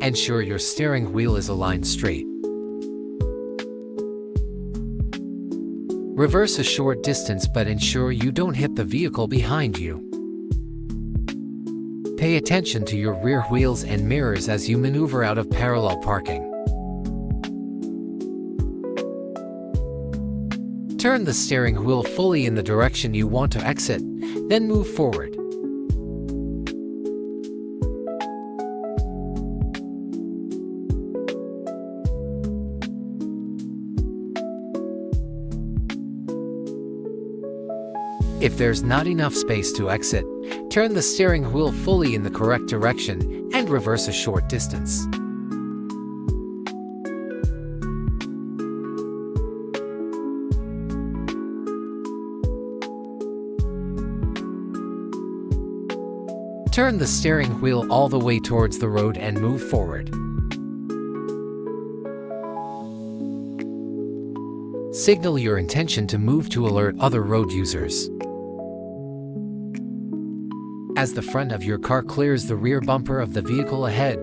Ensure your steering wheel is aligned straight. Reverse a short distance but ensure you don't hit the vehicle behind you. Pay attention to your rear wheels and mirrors as you maneuver out of parallel parking. Turn the steering wheel fully in the direction you want to exit, then move forward. If there's not enough space to exit, turn the steering wheel fully in the correct direction and reverse a short distance. Turn the steering wheel all the way towards the road and move forward. Signal your intention to move to alert other road users. As the front of your car clears the rear bumper of the vehicle ahead,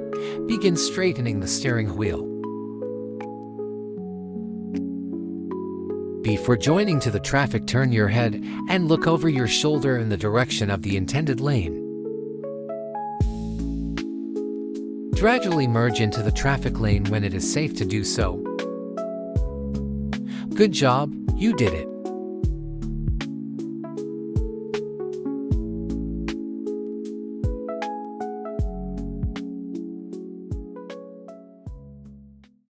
begin straightening the steering wheel. Before joining to the traffic, turn your head and look over your shoulder in the direction of the intended lane. Gradually merge into the traffic lane when it is safe to do so. Good job, you did it.